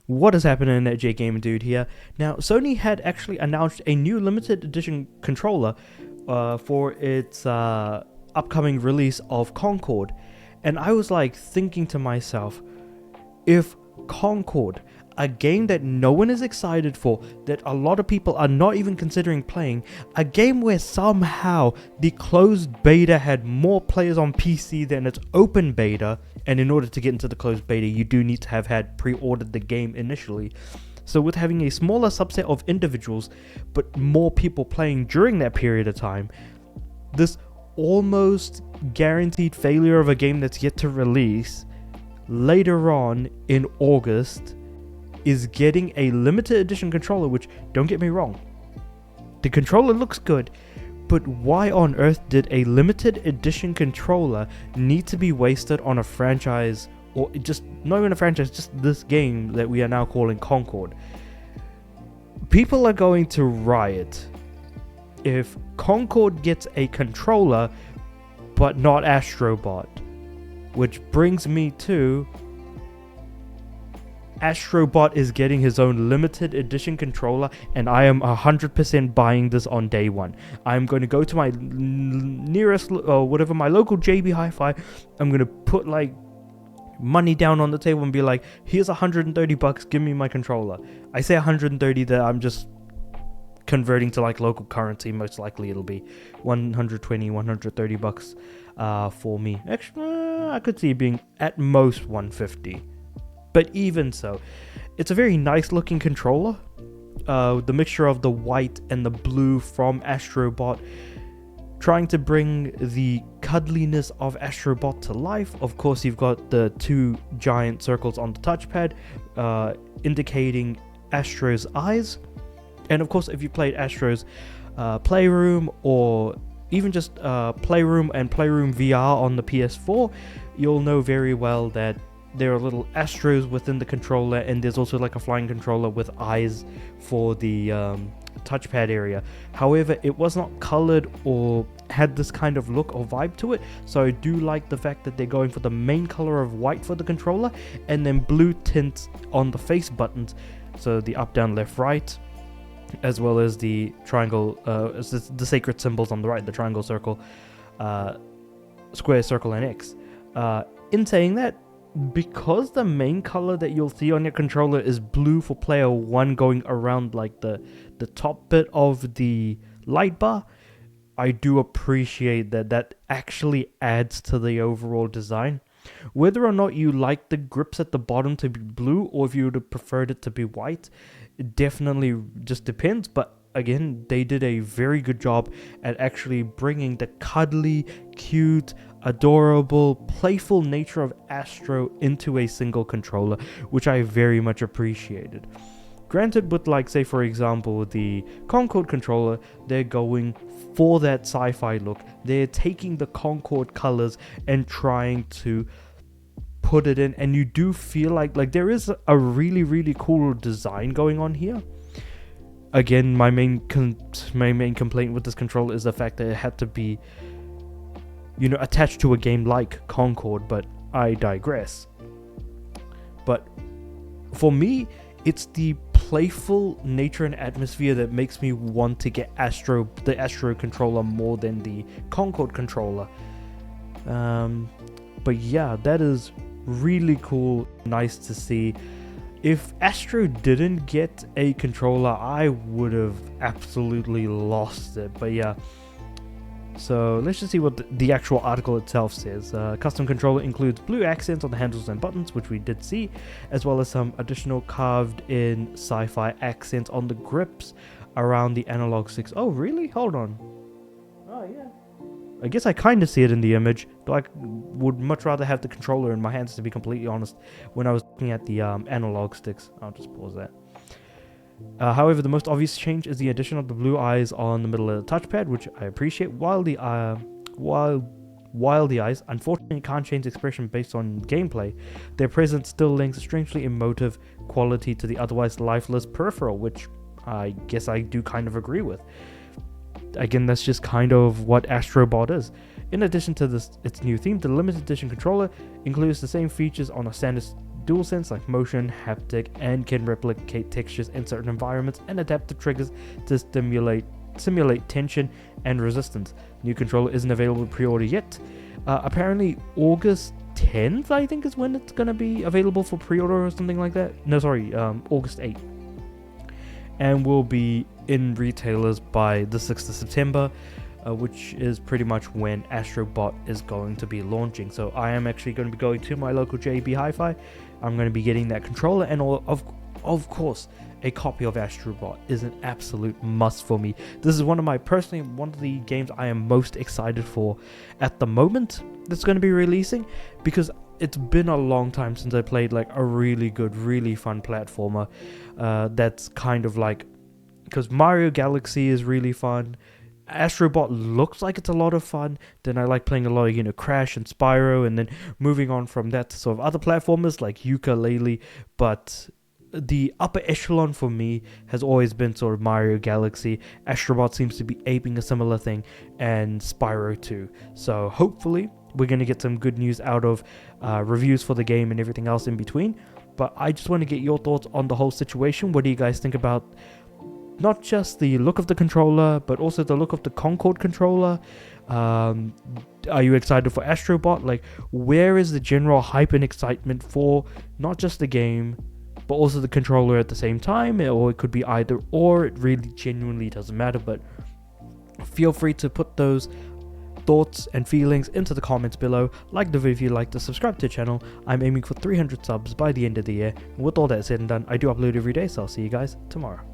What is happening at J Gamer Dude here? Now, Sony had actually announced a new limited edition controller for its upcoming release of Concord, and I was like thinking to myself, if Concord, a game that no one is excited for, that a lot of people are not even considering playing, a game where somehow the closed beta had more players on PC than its open beta, and in order to get into the closed beta you do need to have had pre-ordered the game initially. So with having a smaller subset of individuals but more people playing during that period of time, this almost guaranteed failure of a game that's yet to release later on in August is getting a limited edition controller, which, don't get me wrong, the controller looks good, but why on earth did a limited edition controller need to be wasted on a franchise, or just not even a franchise, just this game that we are now calling Concord? People are going to riot if Concord gets a controller but not Astro Bot, which brings me to Astro Bot is getting his own limited edition controller, and I am 100% buying this on day one. I'm going to go to my nearest, or whatever, my local JB Hi-Fi. I'm going to put like money down on the table and be like, here's $130, give me my controller. I say 130 that I'm just converting to like local currency. Most likely it'll be 120, 130 bucks for me. Actually, I could see it being at most 150. But even so, it's a very nice looking controller. The mixture of the white and the blue from Astro Bot, trying to bring the cuddliness of Astro Bot to life. Of course, you've got the two giant circles on the touchpad, indicating Astro's eyes. And of course, if you played Astro's Playroom, or even just Playroom and Playroom VR on the PS4, you'll know very well that there are little Astros within the controller, and there's also like a flying controller with eyes for the touchpad area. However, it was not colored or had this kind of look or vibe to it, so I do like the fact that they're going for the main color of white for the controller and then blue tints on the face buttons, so the up, down, left, right, as well as the triangle, the sacred symbols on the right, the triangle, circle, square, circle, and X. In saying that, because the main color that you'll see on your controller is blue for player 1 going around like the top bit of the light bar, I do appreciate that actually adds to the overall design. Whether or not you like the grips at the bottom to be blue, or if you would have preferred it to be white, it definitely just depends. But again, they did a very good job at actually bringing the cuddly, cute, adorable, playful nature of Astro into a single controller, which I very much appreciated. Granted, with like, say for example, the Concord controller, they're going for that sci-fi look. They're taking the Concord colors and trying to put it in, and you do feel like there is a really cool design going on here. Again, my main complaint with this controller is the fact that it had to be, attached to a game like Concord, but I digress. But for me, it's the playful nature and atmosphere that makes me want to get the Astro controller more than the Concord controller. But yeah, that is really cool, nice to see. If Astro didn't get a controller, I would have absolutely lost it. But yeah, so let's just see what the actual article itself says. Custom controller includes blue accents on the handles and buttons, which we did see, as well as some additional carved in sci-fi accents on the grips around the analog sticks. Oh really? Hold on. Oh yeah, I guess I kind of see it in the image, though I would much rather have the controller in my hands, to be completely honest, when I was looking at the analog sticks. I'll just pause that. However, the most obvious change is the addition of the blue eyes on the middle of the touchpad, which I appreciate, while the eyes unfortunately can't change expression based on gameplay. Their presence still links a strangely emotive quality to the otherwise lifeless peripheral, which I guess I do kind of agree with. Again, that's just kind of what Astro Bot is. In addition to its new theme, the limited edition controller includes the same features on a standard DualSense like motion, haptic, and can replicate textures in certain environments and adaptive triggers to simulate tension and resistance. New controller isn't available pre-order yet. Apparently August 10th, I think, is when it's gonna be available for pre-order or something like that. No, sorry, August 8th. And will be in retailers by the 6th of September, which is pretty much when Astro Bot is going to be launching. So I am actually going to be going to my local JB Hi-Fi. I'm going to be getting that controller, and of course, a copy of Astro Bot is an absolute must for me. This is one of the games I am most excited for at the moment that's going to be releasing, because it's been a long time since I played like a really good, really fun platformer. That's kind of like, because Mario Galaxy is really fun. Astro Bot looks like it's a lot of fun. Then I like playing a lot of, Crash and Spyro, and then moving on from that to sort of other platformers like Yooka-Laylee. But the upper echelon for me has always been sort of Mario Galaxy. Astro Bot seems to be aping a similar thing, and Spyro too. So hopefully we're going to get some good news out of reviews for the game and everything else in between. But I just want to get your thoughts on the whole situation. What do you guys think about not just the look of the controller, but also the look of the Concord controller? Are you excited for Astro Bot? Like, where is the general hype and excitement for not just the game, but also the controller at the same time? Or it could be either or. It really genuinely doesn't matter. But feel free to put those thoughts and feelings into the comments below. Like the video if you like to, subscribe to the channel. I'm aiming for 300 subs by the end of the year. And with all that said and done, I do upload every day, so I'll see you guys tomorrow.